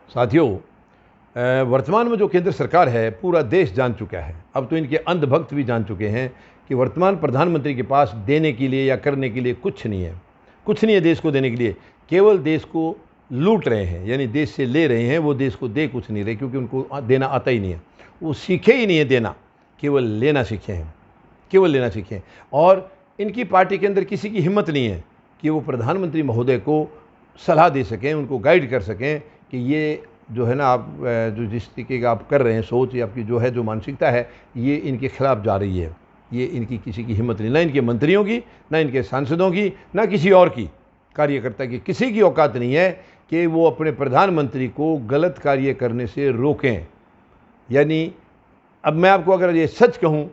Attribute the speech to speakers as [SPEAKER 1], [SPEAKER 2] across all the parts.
[SPEAKER 1] साथियों, वर्तमान में जो केंद्र सरकार है पूरा देश जान चुका है। अब तो इनके अंधभक्त भी जान चुके हैं कि वर्तमान प्रधानमंत्री के पास देने के लिए या करने के लिए कुछ नहीं है। कुछ नहीं है देश को देने के लिए, केवल देश को लूट रहे हैं, यानी देश से ले रहे हैं। वो देश को दे कुछ नहीं रहे, क्योंकि उनको देना आता ही नहीं है। वो सीखे ही नहीं है देना, केवल लेना सीखे हैं, केवल लेना सीखे हैं। और इनकी पार्टी के अंदर किसी की हिम्मत नहीं है कि वो प्रधानमंत्री महोदय को सलाह दे सकें, उनको गाइड कर सकें कि ये जो है ना, आप जो जिस तरीके का आप कर रहे हैं सोच, या आपकी जो है जो मानसिकता है, ये इनके खिलाफ जा रही है। ये इनकी किसी की हिम्मत नहीं, ना इनके मंत्रियों की, ना इनके सांसदों की, ना किसी और की, कार्यकर्ता की, किसी की औकात नहीं है कि वो अपने प्रधानमंत्री को गलत कार्य करने से रोकें। यानी अब मैं आपको अगर ये सच कहूँ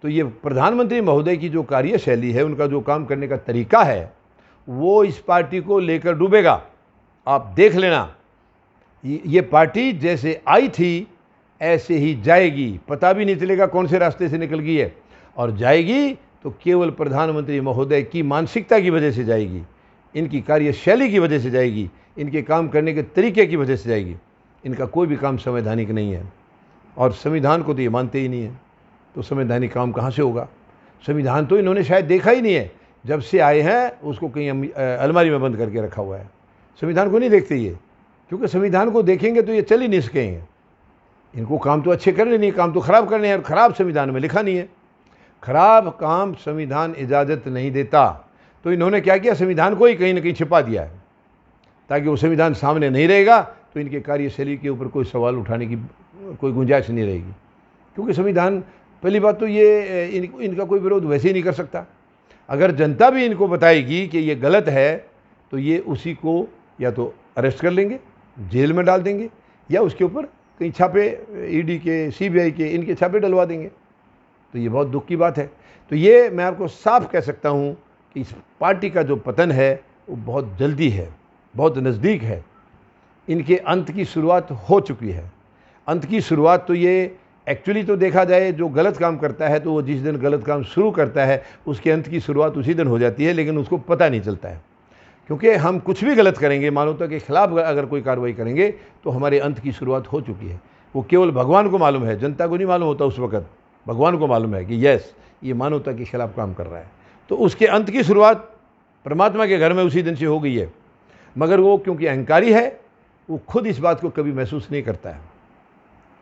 [SPEAKER 1] तो ये प्रधानमंत्री महोदय की जो कार्यशैली है, उनका जो काम करने का तरीका है, वो इस पार्टी को लेकर डूबेगा। आप देख लेना, ये पार्टी जैसे आई थी ऐसे ही जाएगी। पता भी नहीं चलेगा कौन से रास्ते से निकल गई है, और जाएगी तो केवल प्रधानमंत्री महोदय की मानसिकता की वजह से जाएगी, इनकी कार्यशैली की वजह से जाएगी, इनके काम करने के तरीके की वजह से जाएगी। इनका कोई भी काम संवैधानिक नहीं है, और संविधान को तो ये मानते ही नहीं है। तो संवैधानिक काम कहाँ से होगा? संविधान तो इन्होंने शायद देखा ही नहीं है, जब से आए हैं उसको कहीं अलमारी में बंद करके रखा हुआ है। संविधान को नहीं देखते ये, क्योंकि संविधान को देखेंगे तो ये चल ही नहीं सकेंगे। इनको काम तो अच्छे करने नहीं, काम तो खराब करने हैं, और खराब संविधान में लिखा नहीं है। खराब काम संविधान इजाज़त नहीं देता। तो इन्होंने क्या किया, संविधान को ही कहीं ना कहीं छिपा दिया है, ताकि वो संविधान सामने नहीं रहेगा तो इनके कार्यशैली के ऊपर कोई सवाल उठाने की कोई गुंजाइश नहीं रहेगी। क्योंकि संविधान, पहली बात तो ये इनका कोई विरोध वैसे ही नहीं कर सकता। अगर जनता भी इनको बताएगी कि ये गलत है, तो ये उसी को या तो अरेस्ट कर लेंगे, जेल में डाल देंगे, या उसके ऊपर कहीं छापे, ईडी के, सीबीआई के, इनके छापे डलवा देंगे। तो ये बहुत दुख की बात है। तो ये मैं आपको साफ कह सकता हूँ कि इस पार्टी का जो पतन है वो बहुत जल्दी है, बहुत नज़दीक है। इनके अंत की शुरुआत हो चुकी है। अंत की शुरुआत तो ये एक्चुअली तो देखा जाए, जो गलत काम करता है तो वो जिस दिन गलत काम शुरू करता है उसके अंत की शुरुआत उसी दिन हो जाती है, लेकिन उसको पता नहीं चलता है। क्योंकि हम कुछ भी गलत करेंगे, मानवता के खिलाफ अगर कोई कार्रवाई करेंगे, तो हमारे अंत की शुरुआत हो चुकी है। वो केवल भगवान को मालूम है, जनता को नहीं मालूम होता। उस वक्त भगवान को मालूम है कि यस, ये मानवता के खिलाफ काम कर रहा है। तो उसके अंत की शुरुआत परमात्मा के घर में उसी दिन से हो गई है। मगर वो क्योंकि अहंकारी है, वो खुद इस बात को कभी महसूस नहीं करता है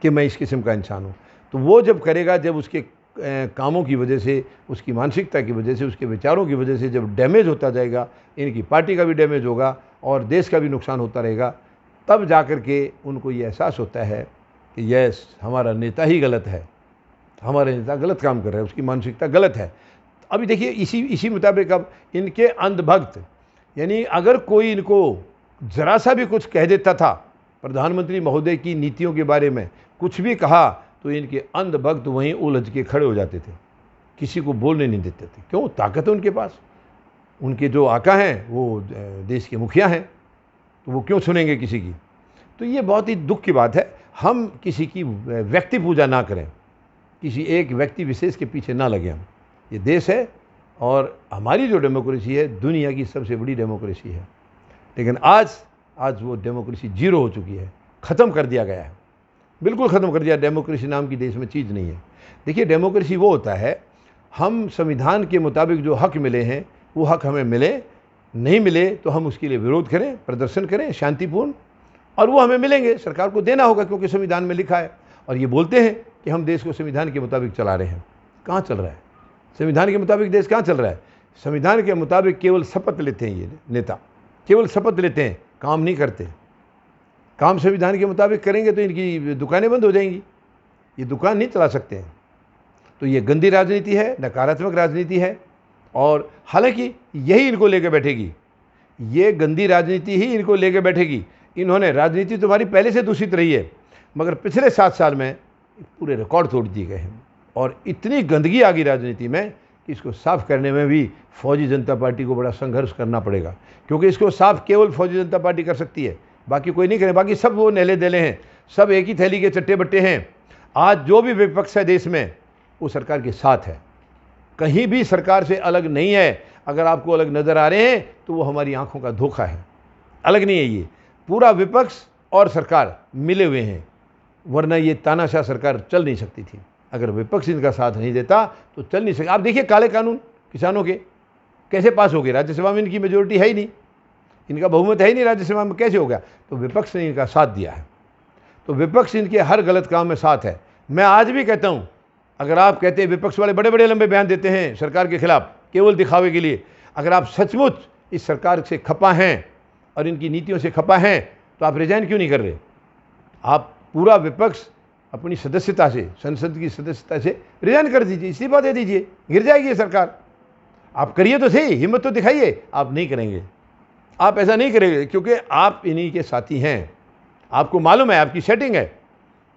[SPEAKER 1] कि मैं इस किस्म का इंसान हूँ। तो वो जब करेगा, जब उसके कामों की वजह से, उसकी मानसिकता की वजह से, उसके विचारों की वजह से जब डैमेज होता जाएगा, इनकी पार्टी का भी डैमेज होगा और देश का भी नुकसान होता रहेगा, तब जा कर के उनको ये एहसास होता है कि यस, हमारा नेता ही गलत है, हमारा नेता गलत काम कर रहा है, उसकी मानसिकता गलत है। अभी देखिए, इसी मुताबिक अब इनके अंधभक्त, यानी अगर कोई इनको ज़रा सा भी कुछ कह देता था, प्रधानमंत्री महोदय की नीतियों के बारे में कुछ भी कहा, तो इनके अंधभक्त वहीं उलझ के खड़े हो जाते थे, किसी को बोलने नहीं देते थे। क्यों? ताकत है उनके पास, उनके जो आका हैं वो देश के मुखिया हैं, तो वो क्यों सुनेंगे किसी की? तो ये बहुत ही दुख की बात है। हम किसी की व्यक्ति पूजा ना करें, किसी एक व्यक्ति विशेष के पीछे ना लगे हम। ये देश है और हमारी जो डेमोक्रेसी है दुनिया की सबसे बड़ी डेमोक्रेसी है, लेकिन आज वो डेमोक्रेसी जीरो हो चुकी है, ख़त्म कर दिया गया है, बिल्कुल ख़त्म कर दिया। डेमोक्रेसी नाम की देश में चीज़ नहीं है। देखिए, डेमोक्रेसी वो होता है, हम संविधान के मुताबिक जो हक मिले हैं वो हक हमें मिले, नहीं मिले तो हम उसके लिए विरोध करें, प्रदर्शन करें शांतिपूर्ण, और वो हमें मिलेंगे। सरकार को देना होगा, क्योंकि संविधान में लिखा है। और ये बोलते हैं कि हम देश को संविधान के मुताबिक चला रहे हैं। कहाँ चल रहा है संविधान के मुताबिक देश? कहाँ चल रहा है? संविधान के मुताबिक केवल शपथ लेते हैं ये नेता, केवल शपथ लेते हैं, काम नहीं करते। काम संविधान के मुताबिक करेंगे तो इनकी दुकानें बंद हो जाएंगी, ये दुकान नहीं चला सकते हैं। तो ये गंदी राजनीति है, नकारात्मक राजनीति है, और हालांकि यही इनको लेके बैठेगी, ये गंदी राजनीति ही इनको लेके बैठेगी। इन्होंने, राजनीति तुम्हारी पहले से दूषित रही है, मगर पिछले 7 साल में पूरे रिकॉर्ड तोड़ दिए गए हैं, और इतनी गंदगी आ गई राजनीति में कि इसको साफ करने में भी फौजी जनता पार्टी को बड़ा संघर्ष करना पड़ेगा, क्योंकि इसको साफ केवल फौजी जनता पार्टी कर सकती है, बाकी कोई नहीं करे। बाकी सब वो नेले देले हैं, सब एक ही थैली के चट्टे बट्टे हैं। आज जो भी विपक्ष है देश में, वो सरकार के साथ है, कहीं भी सरकार से अलग नहीं है। अगर आपको अलग नज़र आ रहे हैं तो वो हमारी आंखों का धोखा है, अलग नहीं है। ये पूरा विपक्ष और सरकार मिले हुए हैं, वरना ये तानाशाह सरकार चल नहीं सकती थी। अगर विपक्ष इनका साथ नहीं देता तो चल नहीं सकता। आप देखिए काले कानून किसानों के कैसे पास हो गए, राज्यसभा में इनकी मेजोरिटी है ही नहीं, इनका बहुमत है ही नहीं राज्यसभा में, कैसे हो गया? तो विपक्ष ने इनका साथ दिया है। तो विपक्ष इनके हर गलत काम में साथ है। मैं आज भी कहता हूँ, अगर आप कहते हैं विपक्ष वाले बड़े बड़े लंबे बयान देते हैं सरकार के खिलाफ केवल दिखावे के लिए, अगर आप सचमुच इस सरकार से खपा हैं और इनकी नीतियों से खपा हैं तो आप रिजाइन क्यों नहीं कर रहे? आप पूरा विपक्ष अपनी सदस्यता से, संसद की सदस्यता से रिजाइन कर दीजिए, इस्तीफा दे दीजिए, गिर जाएगी ये सरकार। आप करिए तो सही, हिम्मत तो दिखाइए। आप नहीं करेंगे, आप ऐसा नहीं करेंगे क्योंकि आप इन्हीं के साथी हैं। आपको मालूम है, आपकी सेटिंग है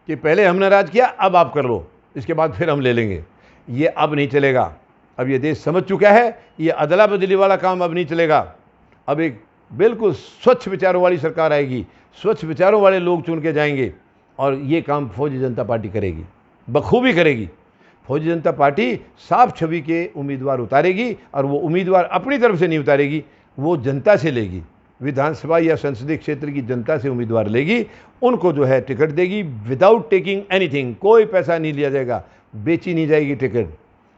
[SPEAKER 1] कि पहले हमने राज किया, अब आप कर लो, इसके बाद फिर हम ले लेंगे। ये अब नहीं चलेगा। अब ये देश समझ चुका है, ये अदला बदली वाला काम अब नहीं चलेगा। अब एक बिल्कुल स्वच्छ विचारों वाली सरकार आएगी, स्वच्छ विचारों वाले लोग चुन के जाएंगे और ये काम फौजी जनता पार्टी करेगी, बखूबी करेगी। फौजी जनता पार्टी साफ छवि के उम्मीदवार उतारेगी और वो उम्मीदवार अपनी तरफ से नहीं उतारेगी, वो जनता से लेगी, विधानसभा या संसदीय क्षेत्र की जनता से उम्मीदवार लेगी, उनको जो है टिकट देगी विदाउट टेकिंग एनीथिंग। कोई पैसा नहीं लिया जाएगा, बेची नहीं जाएगी टिकट।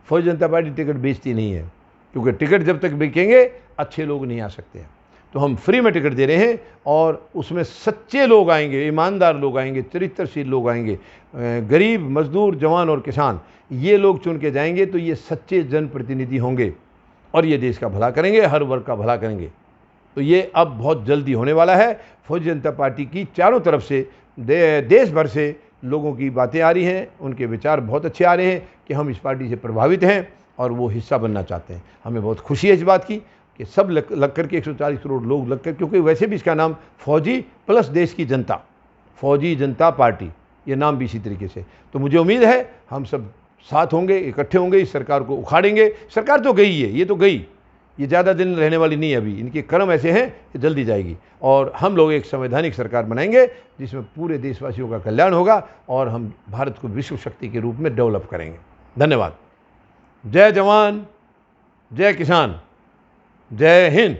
[SPEAKER 1] फौजी जनता पार्टी टिकट बेचती नहीं है, क्योंकि टिकट जब तक बिकेंगे अच्छे लोग नहीं आ सकते हैं। तो हम फ्री में टिकट दे रहे हैं और उसमें सच्चे लोग आएंगे, ईमानदार लोग आएंगे, चरित्रशील लोग आएंगे, गरीब, मजदूर, जवान और किसान, ये लोग चुन के जाएंगे। तो ये सच्चे जनप्रतिनिधि होंगे और ये देश का भला करेंगे, हर वर्ग का भला करेंगे। तो ये अब बहुत जल्दी होने वाला है। फौजी जनता पार्टी की चारों तरफ से, देश भर से लोगों की बातें आ रही हैं, उनके विचार बहुत अच्छे आ रहे हैं कि हम इस पार्टी से प्रभावित हैं और वो हिस्सा बनना चाहते हैं। हमें बहुत खुशी है इस बात की कि सब लग कर के 140 करोड़ लोग लग कर, क्योंकि वैसे भी इसका नाम फौजी प्लस देश की जनता, फौजी जनता पार्टी, ये नाम भी इसी तरीके से। तो मुझे उम्मीद है हम सब साथ होंगे, इकट्ठे होंगे, इस सरकार को उखाड़ेंगे। सरकार तो गई है, ये तो गई, ये ज़्यादा दिन रहने वाली नहीं है। अभी इनके कर्म ऐसे हैं कि जल्दी जाएगी और हम लोग एक संवैधानिक सरकार बनाएंगे जिसमें पूरे देशवासियों का कल्याण होगा और हम भारत को विश्व शक्ति के रूप में डेवलप करेंगे। धन्यवाद। जय जवान, जय किसान, जय हिंद।